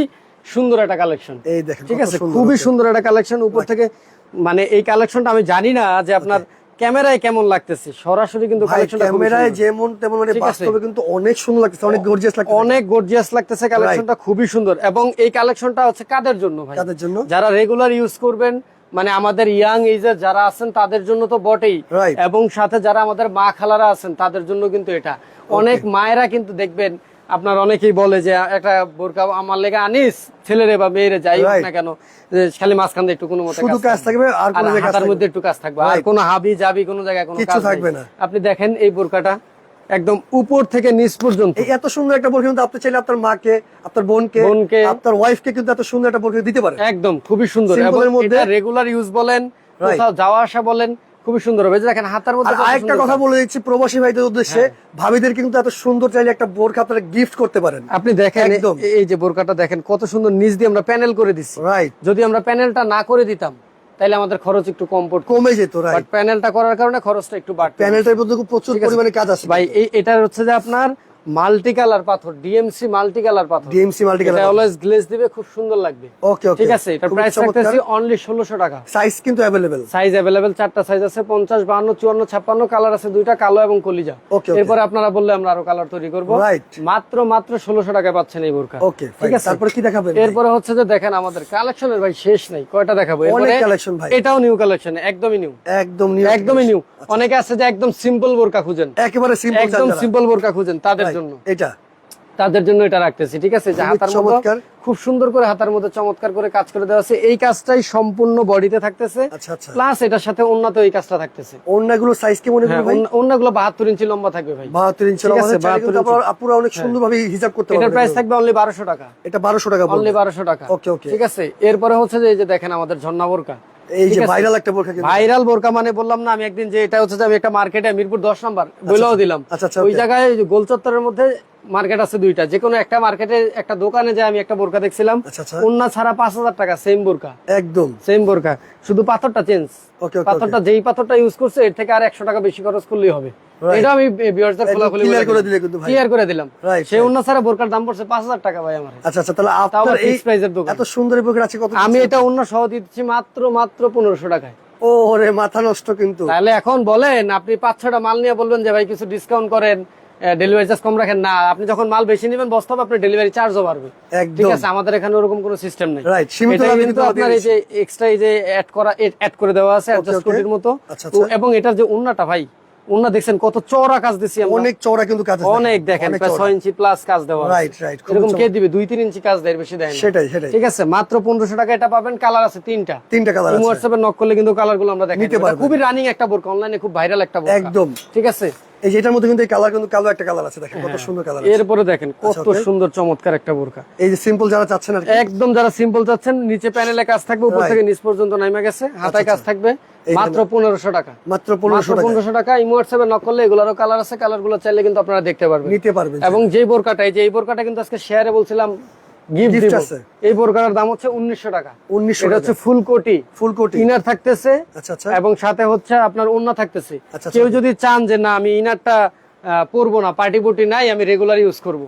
সুন্দর একটা কালেকশন। এই দেখেন, ঠিক আছে, খুবই সুন্দর একটা কালেকশন। উপর থেকে মানে এই কালেকশনটা আমি জানি না যে আপনার ক্যামেরায় কেমন লাগতেছে, সরাসরি কিন্তু কালেকশনটা ক্যামেরায় যেমন তেমন, মানে বাস্তবে কিন্তু অনেক সুন্দর লাগতেছে, অনেক গর্জিয়াস লাগতেছে কালেকশনটা, খুবই সুন্দর। এবং এই কালেকশনটা হচ্ছে কাদের জন্য ভাই? কাদের জন্য? যারা রেগুলার ইউজ করবেন, মানে আমাদের ইয়াং এজের যারা আছেন তাদের জন্য তো বটেই, এবং সাথে যারা আমাদের মা খালারা আছেন তাদের জন্য কিন্তু এটা। অনেক মায়েরা কিন্তু দেখবেন, আপনার অনেকেই বলে যে একটা বোরকা আমার লেগে আনিস, ছেলেরে বা মেয়েরে যাই হোক না কেন, খালি মাঝখান দিয়ে একটু কোনো মতে কাজ থাকবে, আর হাতার মধ্যে একটু কাজ থাকবে, আর কোনো হাবি যাবি কোনো জায়গায় কোনো কাজ থাকবে না। আপনি দেখেন এই বোরকাটা একদম উপর থেকে নিচ পর্যন্ত, এত সুন্দর একটা বোরকা কিন্তু আপনি চাইলে আপনার মাকে, আপনার বোনকে, আপনার ওয়াইফকে কিন্তু এত সুন্দর একটা বোরকা দিতে পারেন, একদম খুবই সুন্দর। এবং এটা রেগুলার ইউজ বলেন, কোথাও যাওয়া আসা বলেন, খুবই সুন্দর হবে। দেখেন হাতার মধ্যে। আরেকটা কথা বলে দিচ্ছি প্রবাসী ভাইদের উদ্দেশ্যে, ভাবিদের কিন্তু এত সুন্দর চাইলে একটা বোরকা আপনারা গিফট করতে পারেন। আপনি দেখেন এই যে বোরকাটা দেখেন কত সুন্দর, নিচ দিয়ে আমরা প্যানেল করে দিচ্ছি, রাইট। যদি আমরা প্যানেলটা না করে দিতাম তাহলে আমাদের খরচ একটু কমে যেত, রাইট। বাট প্যানেলটা করার কারণে খরচটা একটু বাড়বে। প্যানেলটার মধ্যে প্রচুর পরিমাণে কাজ আছে ভাই। এটা হচ্ছে যে আপনার মাল্টি কালার পাথর, ডিএমসি মাল্টি কালার পাথর, এটা অলওয়েজ গ্লেজ দিবে, খুব সুন্দর লাগবে। ওকে, ঠিক আছে। এটা প্রাইস রাখতেছি অনলি 1600 টাকা। সাইজ কিন্তু अवेलेबल, সাইজ अवेलेबल, 4টা সাইজ আছে, 50, 52, 54, 56 কালার আছে, 2টা কালো এবং কলিজা। এরপর আপনারা বললে আমরা আরো কালার তৈরি করব, রাইট। মাত্র 1600 টাকায় পাচ্ছেন এই বোরকা। ওকে, ঠিক আছে। তারপর কি দেখাবেন? এরপর হচ্ছে যে দেখেন আমাদের কালেকশনের ভাই শেষ নাই, কয়টা দেখাবো? অনেক কালেকশন ভাই, এটাও নিউ কালেকশন, একদমই নিউ। অনেকে আছে যে একদম সিম্পল বোরকা খুঁজেন, একেবারে সিম্পল, একদম সিম্পল বোরকা খুঁজেন, তাদের জন্য এটা তাদের জন্য এটা রাখতেছি, ঠিক আছে। যে হাতার মধ্যে খুব সুন্দর করে হাতার মধ্যে চমৎকার করে কাজ করে দেওয়া আছে। এই কাজটাই সম্পূর্ণ বডিতে থাকতেছে, প্লাস এটার সাথে ওন্নাতে এই কাজটা থাকতেছে। ওন্নাগুলো সাইজ কেমন হবে ভাই? ওন্নাগুলো 72 ইঞ্চি লম্বা থাকবে ভাই। 72 ইঞ্চি লম্বা আছে, আপুরা অনেক সুন্দরভাবে হিসাব করতে পারবে। এটার প্রাইস থাকবে অনলি 1200 টাকা। এটা 1200 টাকা অনলি 1200 টাকা। ওকে ওকে, ঠিক আছে। এরপরে হচ্ছে যে এই যে দেখেন আমাদের ঝর্ণা বোরকা, এই যে ভাইরাল একটা বোরকা। কিন্তু ভাইরাল বোরকা মানে বললাম না আমি একদিন যে এটা হচ্ছে যে আমি একটা মার্কেটে মিরপুর 10 নাম্বার বলেও দিলাম। ওই জায়গায় গোল চত্বরের মধ্যে মার্কেট আছে দুইটা, যে কোনো একটা মার্কেটে একটা দোকানে যে আমি একটা বোরকা দেখছিলাম, ওন্না ছাড়া 5000 টাকা সেম বোরকা, একদম সেম বোরকা, শুধু পাথরটা চেঞ্জ। পাথরটা যেই পাথরটা ইউজ করছে এর থেকে আর 100 টাকা বেশি খরচ করলেই হবে। এটা আমি ভিউয়ারদের খোলাখুলি ক্লিয়ার করে দিলাম। সেই ওন্না ছাড়া বোরকার দাম পড়ছে 5000 টাকা ভাই আমার। আচ্ছা আচ্ছা, তাহলে আপনার এই প্রাইসের দোকান এত সুন্দর বোরকা আছে কত? আমি এটা ওন্না সহ দিচ্ছি মাত্র 1500 টাকায়। ওরে মাথা নষ্ট কিন্তু। তাহলে এখন বলেন আপনি 5-6টা মাল নিয়ে বলবেন যে ভাই কিছু ডিসকাউন্ট করেন, ডেলিভারি চার্জ কম রাখেন না। আপনি যখন মাল বেশি নেবেন বস্তা হবে, আপনার ডেলিভারি চার্জও বাড়বে। ঠিক আছে, আমাদের এখানে ওরকম কোনো সিস্টেম নেই। এটা কিন্তু আপনার এই যে এক্সট্রা এই যে অ্যাড করে দেওয়া আছে অ্যাডজাস্ট কোডের মতো। এবং এটার যে ওন্নাটা ভাই, ওন্না দেখছেন কত চওড়া কাজ দিছি আমরা, অনেক চওড়া কিন্তু কাজ আছে, অনেক দেখেন প্রায় 6 ইঞ্চি প্লাস কাজ দেওয়া আছে। রাইট, এরকম কে দিবে 2-3 ইঞ্চি কাজ দেয়, বেশি দেয় না। সেটাই। ঠিক আছে, মাত্র 1500 টাকা এটা পাবেন। কালার আছে তিনটা কালার আছে। হোয়াটসঅ্যাপে নক করলে কিন্তু কালারগুলো আমরা দেখাই দিতে পারবো। খুবই রানিং একটা বোরকা, অনলাইনে খুব ভাইরাল একটা বোরকা একদম। ঠিক আছে, এই যে এটার মধ্যে কিন্তু এই কালার কিন্তু কালো একটা কালার আছে, দেখেন কত সুন্দর কালার আছে। এরপরে দেখেন কত সুন্দর চমৎকার একটা বোরকা। এই যে সিম্পল যারা চাচ্ছেন আর একদম যারা সিম্পল চাচ্ছেন, নিচে প্যানেলে কাজ থাকবে, উপর থেকে নিচ পর্যন্ত নাইমা গেছে, হাতায় কাজ থাকবে, মাত্র 1500 টাকা। মাত্র 1500 টাকা। এই হোয়াটসঅ্যাপে নক করলে এগুলোরও কালার আছে, কালারগুলো চাইলে কিন্তু আপনারা দেখতে পারবেন, নিতে পারবেন। এবং যে বোরকাটা, এই যে এই বোরকাটা কিন্তু আজকে শেয়ারে বলছিলাম গিফট আছে। এই বোরকার দাম হচ্ছে 1900 টাকা। 1900 এটা হচ্ছে ফুল কোটি ইনার থাকতেছে। আচ্ছা, এবং সাথে হচ্ছে আপনার ওন্না থাকতেছে। কেউ যদি চান যে না আমি ইনারটা পরবো না, পার্টি বুটি নাই, আমি রেগুলার ইউজ করবো,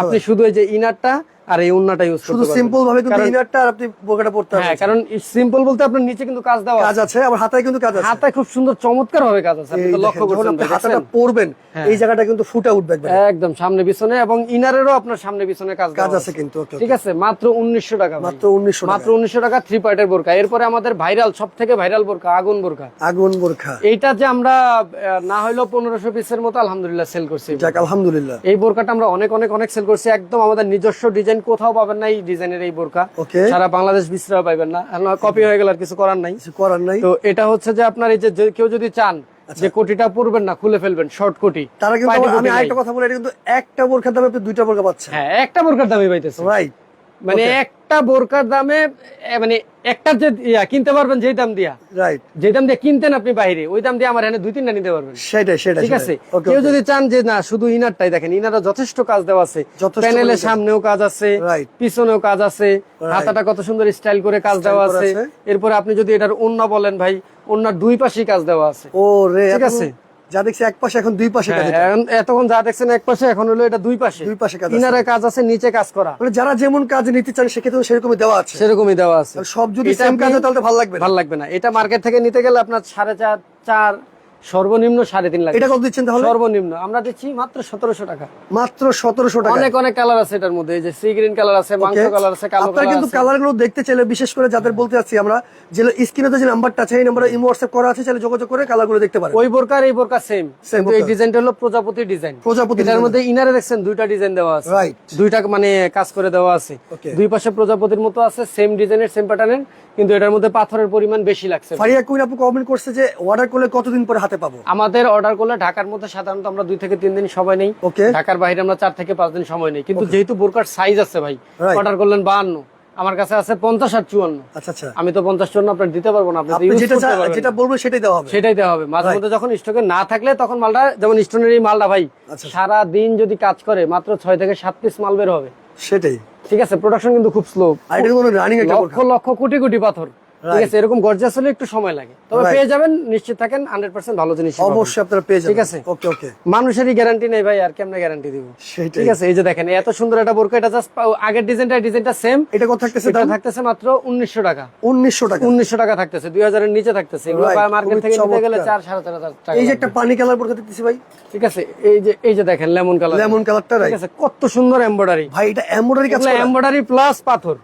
আপনি শুধু এই যে ইনারটা আর এই ওন্নাটা ইউজ করতে পারবেন। সিম্পল ভাবে কিন্তু ইনারটা আর আপনি বোরকাটা পরতে পারবেন। হ্যাঁ, কারণ সিম্পল বলতে আপনার নিচে কিন্তু কাজ দেওয়া আছে, আবার হাতায় কিন্তু কাজ আছে। হাতায় খুব সুন্দর চমৎকার ভাবে কাজ আছে, আপনি তো লক্ষ্য করছেন। হাতাটা পরবেন, এই জায়গাটা কিন্তু ফুটা উঠবে একদম সামনে পিছনে, এবং ইনারেরও আপনার সামনে পিছনে কাজ আছে কিন্তু। ঠিক আছে, মাত্র 1900 টাকা। মাত্র 1900 টাকা 3 পার্টের বোরকা। এরপরে আমাদের ভাইরাল, সবথেকে ভাইরাল বোরকা আগুন বোরকা। এইটা যে আমরা না হইলো 1500 পিসের মতো আলহামদুলিল্লাহ সেল করছি। যাক আলহামদুলিল্লাহ। এই বোরকাটা আমরা অনেক সেল করছি, একদম আমাদের নিজস্ব ডিজাইন, কোথাও পাবেন না এই ডিজাইনের এই বোরকা, সারা বাংলাদেশ বিশ্রাও পাবেন না। কপি হয়ে গেল, আর কিছু করার নাই। তো এটা হচ্ছে যে আপনার এই যে কেউ যদি চান যে কোটিটা পরবেন না, খুলে ফেলবেন, শর্ট কোটি, তারা কিন্তু, আমি আরেকটা কথা বলি, এটা কিন্তু একটা বোরকার দামে আপনি দুইটা বোরকা পাচ্ছেন। হ্যাঁ, একটা বোরকার দামে পাইতেছেন, রাইট। মানে একটা বোরকার দামে, মানে একটা যে কিনতে পারবেন যেই দাম দিয়া, রাইট, যে দাম দিয়ে কিনতেন আপনি বাইরে, ওই দাম দিয়ে আমার এখানে 2-3টা নিতে পারবেন। সেটাই। ঠিক আছে, কেউ যদি চান যে না শুধু ইনারটাই, দেখেন ইনারও যথেষ্ট কাজ দেওয়া আছে, প্যানেলের সামনেও কাজ আছে, পিছনেও কাজ আছে, হাতাটা কত সুন্দর স্টাইল করে কাজ দেওয়া আছে। এরপরে আপনি যদি এটার ওন্না বলেন ভাই, ওন্নার দুই পাশেই কাজ দেওয়া আছে। ও রে, ঠিক আছে, যা দেখছি এক পাশে, এখন দুই পাশে কাজ। এতক্ষণ যা দেখছেন এক পাশে, এখন হলো এটা দুই পাশে কাজ। ইনারে কাজ আছে, নিচে কাজ করা, মানে যারা যেমন কাজ নিতে চান সেক্ষেত্রে সেরকমই দেওয়া আছে। সব যদি সেম কাজ হয় তাহলে ভালো লাগবে না। এটা মার্কেট থেকে নিতে গেলে আপনার 4.5 সর্বনিম্ন 3.5 লাখ। এটা কত দিচ্ছেন তাহলে? সর্বনিম্ন আমরা দিচ্ছি মাত্র 1700 টাকা। মাত্র 1700 টাকা। অনেক কালার আছে এটার মধ্যে, এই যে সি গ্রিন কালার আছে, মাংস কালার আছে, কালো কালার আছে। আপনারা কিন্তু কালারগুলো দেখতে চাইলে, বিশেষ করে যাদের বলতে যাচ্ছি আমরা, যে স্ক্রিনে যে নাম্বারটা আছে, এই নম্বরে ইমো হোয়াটসঅ্যাপ করা আছে, চাইলে যোগাযোগ করে কালারগুলো দেখতে পারেন। ওই বোরকার এই বোরকা সেম, কিন্তু এই ডিজাইনটা হলো প্রজাপতি ডিজাইন। এটার মধ্যে ইনারে দেখছেন দুইটা ডিজাইন দেওয়া আছে, রাইট, দুইটা মানে কাজ করে দেওয়া আছে। দুই পাশে প্রজাপতির মতো আছে, সেম ডিজাইনের, সেম প্যাটার্নের, কিন্তু এটার মধ্যে পাথরের পরিমাণ বেশি লাগছে। ফারিয়া কুইন আপু কমেন্ট করছে যে অর্ডার করলে কতদিন পরে হাতে পাবো? আমাদের অর্ডার করলে ঢাকার মধ্যে সাধারণত আমরা 2 থেকে 3 দিন সময় নেই, ঢাকার বাইরে আমরা 4 থেকে 5 দিন সময় নেই। কিন্তু যেহেতু বোরকার সাইজ আছে ভাই, অর্ডার করলেন 52, আমার কাছে আছে 50 আর 54। আচ্ছা, আমি তো 50-54 আপনার দিতে পারবো না, আপনি যেটা বলবেন সেটাই দেওয়া হবে। মাঝে মধ্যে যখন স্টকে না থাকলে তখন মালটা, যেমন স্টোনের এই মালটা ভাই সারা দিন যদি কাজ করে মাত্র 6 থেকে 7 পিস মাল বের হবে। সেটাই, ঠিক আছে। প্রোডাকশন কিন্তু খুব স্লো, লক্ষ কোটি পাথর। ঠিক আছে, এরকম গর্জিয়াস হলে একটু সময় লাগে, তবে পেয়ে যাবেন, নিশ্চিত থাকেন 100% ভালো জিনিস অবশ্যই আপনারা পেয়ে যাবেন। ঠিক আছে, ওকে। মানুষেরই গ্যারান্টি নেই ভাই, আর কেমনে গ্যারান্টি দিব? ঠিক আছে, এই যে দেখেন এত সুন্দর একটা বোরকা, এটা জাস্ট আগের ডিজাইনটা সেম। এটা কত থাকতেছে? দাম থাকতেছে মাত্র 1900 টাকা। 1900 টাকা থাকতেছে, 2000 এর নিচে থাকতেছে। এগুলো মার্কেট থেকে নিতে গেলে 4-4.5 টাকা। এই যে একটা পানি কালার বোরকা দেখতেছি ভাই, ঠিক আছে, এই যে দেখেন লেমন কালারটা, ঠিক আছে, কত সুন্দর এমব্রয়ডারি ভাই। এটা এমব্রয়ডারি কাজ, এমব্রয়ডারি প্লাস পাথর।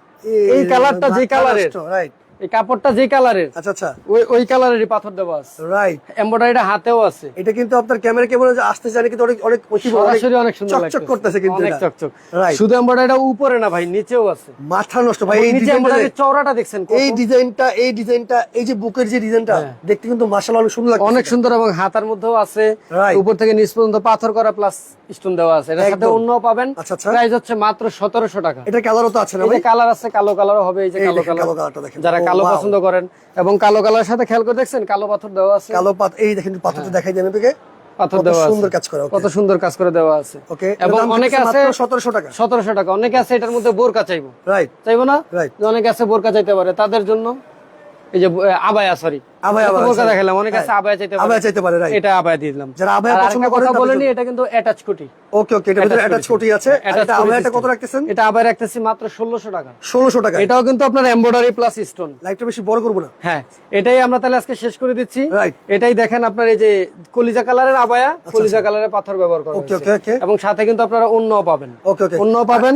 এই কালারটা যে কালারের, রাইট, এই কাপড়টা যে কালারের, আচ্ছা আচ্ছা, ওই কালারেরই পাথর দেওয়া আছে, রাইট। এমব্রয়ডারিটা হাতেও আছে। এটা কিন্তু আপনার ক্যামেরা কেবল আসতে জানি কিন্তু অনেক অনেক সরাসরি অনেক সুন্দর চকচক করতেছে কিন্তু অনেক এটা। চকচক। Right. শুধু এমব্রয়ডারিটা উপরে না ভাই, নিচেও আছে। মাথা নষ্ট ভাই, এই নিচে ডিজাইনটা, এমব্রয়ডারির চওড়াটা দেখছেন কত? এই ডিজাইনটা এই যে বুকের যে ডিজাইনটা দেখতে কিন্তু মাশাআল্লাহ অনেক সুন্দর লাগছে। অনেক সুন্দর, এবং হাতার মধ্যেও আছে, Right. উপর থেকে নিচ পর্যন্ত পাথর করা প্লাস স্টোন দেওয়া আছে। এর সাথে একদম। অন্যও পাবেন। আচ্ছা, আচ্ছা। প্রাইস হচ্ছে মাত্র 1700 টাকা। এটা কালারও তো আছে না এই ভাই? যে কালার আছে, কালো কালারও হবে, এই যে এই কালো দেখেন, কালার। কালো কালারটা দেখেন। যারা Oh, কালো wow. পছন্দ করেন, এবং কালো কালারের সাথে খেয়াল করে দেখছেন কালো পাথর দেওয়া আছে, কালো পাত, এই দেখেন পাথরটা দেখাই দেন আপনাকে, পাথর কত দেওয়া আছে, সুন্দর কাজ করা। কত সুন্দর কাজ করে দেওয়া আছে। ওকে, এবং অনেকে আছে 1700 টাকা। 1700 টাকা। অনেকে আছে এটার মধ্যে বোরকা চাইবো, রাইট চাইবো না, রাইট। যে অনেকে আছে বোরকা চাইতে পারে, তাদের জন্য এই যে আবায়া, সরি আবায়া, বোরকা sorry। দেখালাম, অনেকে আছে আবায়া চাইতে পারে, আবায়া চাইতে পারে, রাইট। এটা আবায়া দিয়ে দিলাম। যারা আবায়া আর পছন্দ আরেকটা করেন কথা তাদের বলেনি, জন্য। এটা কিন্তু অ্যাটাচ কোটি। ওকে ওকে, এটা ভিতরে অ্যাটাচ কোটি আছে। আর এটা আবায়াটা কত রাখতেছেন? এটা আবায়া রাখতেছি মাত্র 1600 টাকা। 1600 টাকা। এটাও কিন্তু আপনার এমব্রয়ডারি প্লাস স্টোন। লাইটটা বেশি বড় করব না। হ্যাঁ, এটাই আমরা তাহলে আজকে শেষ করে দিচ্ছি। Right. এটাই দেখেন আপনার এই যে কলিজা কালারের আবায়া, কলিজা কালারের পাথর ব্যবহার করা ওকে হয়েছে। ওকে ওকে এবং সাথে কিন্তু আপনারা অন্যও পাবেন। ওকে ওকে, অন্যও পাবেন।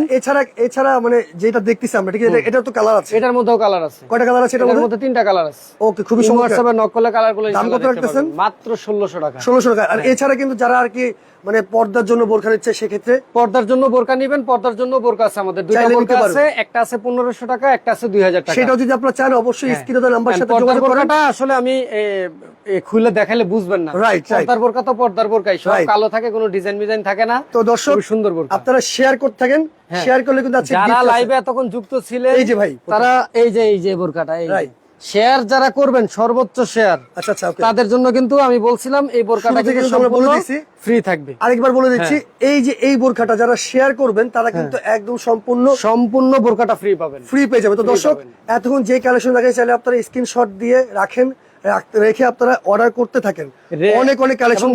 এছাড়া মানে যেটা দেখতেছি আমরা, ঠিক আছে, এটা তো কালার আছে। এটার মধ্যেও কালার আছে। কয়টা কালার আছে এটার এটার মধ্যে? মধ্যে 3টা কালার আছে। ওকে, খুবই ইমো সুন্দর। হোয়াটসঅ্যাপে নক করলে কালারগুলো দাম কত ইনশাআল্লাহ দেখতে রাখতেছেন? পারবেন। মাত্র 1600 টাকা। 1600 টাকা। আর এছাড়া কিন্তু যারা আর কি মানে পর্দার জন্য বোরখা নিচ্ছে, সেক্ষেত্রে পর্দার জন্য বোরকা নিবেন, পর্দার জন্য বোরকা আছে আমাদের, দুইটা চাইলে বোরকা নিতে আছে, একটা আছে 1500 টাকা, একটা আছে 2000 টাকা। সেটাও যদি আপনারা চান অবশ্যই স্ক্রিনে দেওয়া নাম্বার সাথে পর্দার যোগাযোগ করেন। বোরকাটা আসলে আমি খুলে দেখালে বুঝবেন না। Right, right. পর্দার বোরকা তো পর্দার বোরকাই, সব Right. কালো থাকে, কোনো ডিজাইন থাকে না। তো দর্শক, খুবই সুন্দর বোরকা। আপনারা শেয়ার করতে থাকেন, শেয়ার করলে কিন্তু আজকে যারা gift আছে। লাইভে এতক্ষণ যুক্ত ছিলেন, এই যে ভাই, তারা এই যে বোরকাটা, এই Right. শেয়ার যারা করবেন, সর্বোচ্চ শেয়ার, আচ্ছা আচ্ছা, ওকে। তাদের জন্য কিন্তু আমি বলছিলাম এই বোরকাটা শুরু থেকে কিন্তু কিন্তু আমরা বলে সম্পূর্ণ দিছি। ফ্রি থাকবে। আরেকবার বলে দিচ্ছি, এই যে এই বোরখাটা যারা শেয়ার করবেন তারা কিন্তু একদম সম্পূর্ণ বোরকাটা ফ্রি পাবেন, ফ্রি পেয়ে যাবে। তো দর্শক, পাবেন। এতক্ষণ যে কালেকশন দেখাই, চাইলে আপনারা স্ক্রিনশট দিয়ে রেখে আপনারা অর্ডার করতে থাকেন। অনেক কালেকশন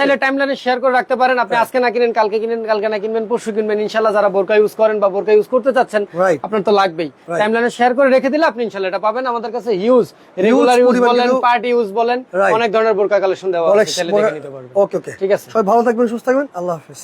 চাইলে টাইমলাইনে শেয়ার করে রাখতে পারেন। আপনি আজকে না কিনেন, কালকে কিনেন, কালকে না কিনবেন, পরশু কিনবেন। ইনশাআল্লাহ যারা বোরকা ইউজ করেন বা বোরকা ইউজ করতে চাচ্ছেন, Right. আপনার তো লাগবেই। Right. টাইমলাইনে শেয়ার করে রেখে দিলে আপনি ইনশাআল্লাহ এটা পাবেন। আমাদের কাছে হিউজ রেগুলার ইউজ পরিমাণ বলেন, কিন্তু- পার্টি ইউজ বলেন, Right. অনেক ধরনের বোরকা কালেকশন দেওয়া আছে, চাইলে দেখে নিতে পারবেন। ওকে ওকে, ঠিক আছে। সবাই ভালো থাকবেন, সুস্থ থাকবেন, আল্লাহ হাফেজ।